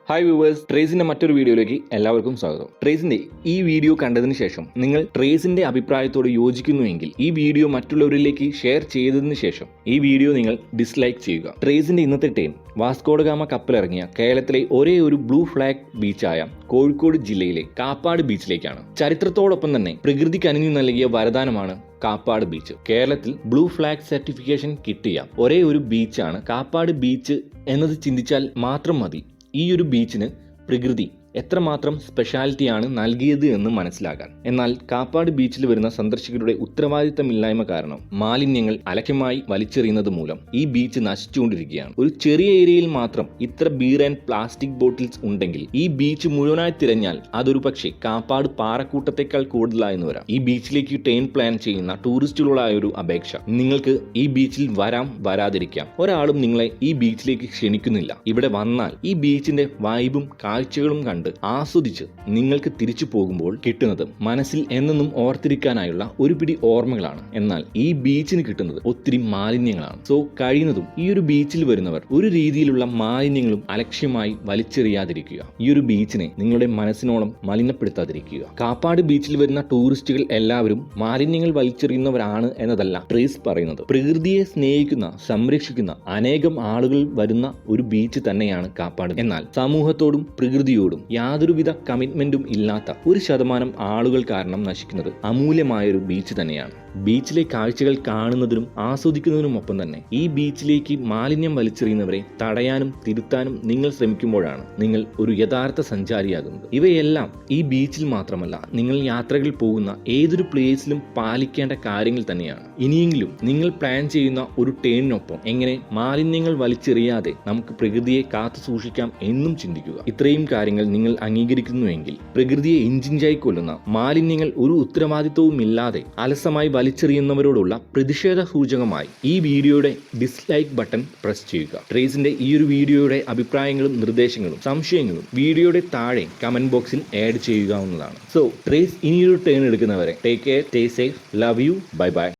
Hi viewers, ട്രേസിന്റെ മറ്റൊരു വീഡിയോയിലേക്ക് എല്ലാവർക്കും സ്വാഗതം. ട്രേസിന്റെ ഈ വീഡിയോ കണ്ടതിന് ശേഷം നിങ്ങൾ ട്രേസിന്റെ അഭിപ്രായത്തോട് യോജിക്കുന്നുവെങ്കിൽ ഈ വീഡിയോ മറ്റുള്ളവരിലേക്ക് ഷെയർ ചെയ്തതിന് ശേഷം ഈ വീഡിയോ നിങ്ങൾ ഡിസ്ലൈക്ക് ചെയ്യുക. ട്രേസിന്റെ ഇന്നത്തെ ടൈം വാസ്കോഡഗാമ കപ്പലിറങ്ങിയ കേരളത്തിലെ ഒരേ ഒരു ബ്ലൂ ഫ്ലാഗ് ബീച്ചായ കോഴിക്കോട് ജില്ലയിലെ കാപ്പാട് ബീച്ചിലേക്കാണ്. ചരിത്രത്തോടൊപ്പം തന്നെ പ്രകൃതിക്ക് അണിഞ്ഞു നൽകിയ വരദാനമാണ് കാപ്പാട് ബീച്ച്. കേരളത്തിൽ ബ്ലൂ ഫ്ലാഗ് സർട്ടിഫിക്കേഷൻ കിട്ടിയ ഒരേ ഒരു ബീച്ചാണ് കാപ്പാട് ബീച്ച് എന്നത് ചിന്തിച്ചാൽ മാത്രം മതി ഈ ഒരു ബീച്ചിന് പ്രകൃതി എത്രമാത്രം സ്പെഷ്യാലിറ്റിയാണ് നൽകിയത് എന്ന് മനസ്സിലാക്കാൻ. എന്നാൽ കാപ്പാട് ബീച്ചിൽ വരുന്ന സന്ദർശകരുടെ ഉത്തരവാദിത്തമില്ലായ്മ കാരണം മാലിന്യങ്ങൾ അലക്ഷ്യമായി വലിച്ചെറിയുന്നത് മൂലം ഈ ബീച്ച് നശിച്ചുകൊണ്ടിരിക്കുകയാണ്. ഒരു ചെറിയ ഏരിയയിൽ മാത്രം ഇത്ര ബീർ ആൻഡ് പ്ലാസ്റ്റിക് ബോട്ടിൽസ് ഉണ്ടെങ്കിൽ ഈ ബീച്ച് മുഴുവനായി തിരഞ്ഞാൽ അതൊരു പക്ഷേ കാപ്പാട് പാറക്കൂട്ടത്തെക്കാൾ കൂടുതലായെന്ന് വരാം. ഈ ബീച്ചിലേക്ക് ട്രെയിൻ പ്ലാൻ ചെയ്യുന്ന ടൂറിസ്റ്റുകളായ ഒരു അപേക്ഷ, നിങ്ങൾക്ക് ഈ ബീച്ചിൽ വരാതിരിക്കാം. ഒരാളും നിങ്ങളെ ഈ ബീച്ചിലേക്ക് ക്ഷണിക്കുന്നില്ല. ഇവിടെ വന്നാൽ ഈ ബീച്ചിന്റെ വൈബും കാഴ്ചകളും കണ്ട് ആസ്വദിച്ച് നിങ്ങൾക്ക് തിരിച്ചു പോകുമ്പോൾ കിട്ടുന്നത് മനസ്സിൽ എന്നെന്നും ഓർത്തിരിക്കാനായുള്ള ഒരു പിടി ഓർമ്മകളാണ്. എന്നാൽ ഈ ബീച്ചിന് കിട്ടുന്നത് ഒത്തിരി മാലിന്യങ്ങളാണ്. സോ കഴിയുന്നതും ഈ ഒരു ബീച്ചിൽ വരുന്നവർ ഒരു രീതിയിലുള്ള മാലിന്യങ്ങളും അലക്ഷ്യമായി വലിച്ചെറിയാതിരിക്കുക. ഈ ഒരു ബീച്ചിനെ നിങ്ങളുടെ മനസ്സിനോളം മലിനപ്പെടുത്താതിരിക്കുക. കാപ്പാട് ബീച്ചിൽ വരുന്ന ടൂറിസ്റ്റുകൾ എല്ലാവരും മാലിന്യങ്ങൾ വലിച്ചെറിയുന്നവരാണ് എന്നതല്ല ട്രേസ് പറയുന്നത്. പ്രകൃതിയെ സ്നേഹിക്കുന്ന, സംരക്ഷിക്കുന്ന അനേകം ആളുകൾ വരുന്ന ഒരു ബീച്ച് തന്നെയാണ് കാപ്പാട്. എന്നാൽ സമൂഹത്തോടും പ്രകൃതിയോടും യാതൊരുവിധ കമ്മിറ്റ്മെന്റും ഇല്ലാത്ത 1% ആളുകൾ കാരണം നശിക്കുന്നത് അമൂല്യമായൊരു ബീച്ച് തന്നെയാണ്. ബീച്ചിലെ കാഴ്ചകൾ കാണുന്നതിനും ആസ്വദിക്കുന്നതിനുമൊപ്പം തന്നെ ഈ ബീച്ചിലേക്ക് മാലിന്യം വലിച്ചെറിയുന്നവരെ തടയാനും തിരുത്താനും നിങ്ങൾ ശ്രമിക്കുമ്പോഴാണ് നിങ്ങൾ ഒരു യഥാർത്ഥ സഞ്ചാരിയാകുന്നത്. ഇവയെല്ലാം ഈ ബീച്ചിൽ മാത്രമല്ല, നിങ്ങൾ യാത്രകൾ പോകുന്ന ഏതൊരു പ്ലേസിലും പാലിക്കേണ്ട കാര്യങ്ങൾ തന്നെയാണ്. ഇനിയെങ്കിലും നിങ്ങൾ പ്ലാൻ ചെയ്യുന്ന ഒരു ടേണിനൊപ്പം എങ്ങനെ മാലിന്യങ്ങൾ വലിച്ചെറിയാതെ നമുക്ക് പ്രകൃതിയെ കാത്തു സൂക്ഷിക്കാം എന്നും ചിന്തിക്കുക. ഇത്രയും കാര്യങ്ങൾ നിങ്ങൾ അംഗീകരിക്കുന്നുവെങ്കിൽ പ്രകൃതിയെ ഇഞ്ചിഞ്ചായി കൊല്ലുന്ന മാലിന്യങ്ങൾ ഒരു ഉത്തരവാദിത്വവും ഇല്ലാതെ അലസമായി വലിച്ചെറിയുന്നവരോടുള്ള പ്രതിഷേധ സൂചകമായി ഈ വീഡിയോയുടെ ഡിസ്ലൈക്ക് ബട്ടൺ പ്രസ് ചെയ്യുക. ട്രേസിന്റെ ഈ ഒരു വീഡിയോയുടെ അഭിപ്രായങ്ങളും നിർദ്ദേശങ്ങളും സംശയങ്ങളും വീഡിയോയുടെ താഴെ കമന്റ് ബോക്സിൽ ആഡ് ചെയ്യുകയാവുന്നതാണ്. സോ ട്രേസ് ഇനിയൊരു ടേൺ എടുക്കുന്നവരെ take care, stay safe, love you, bye by.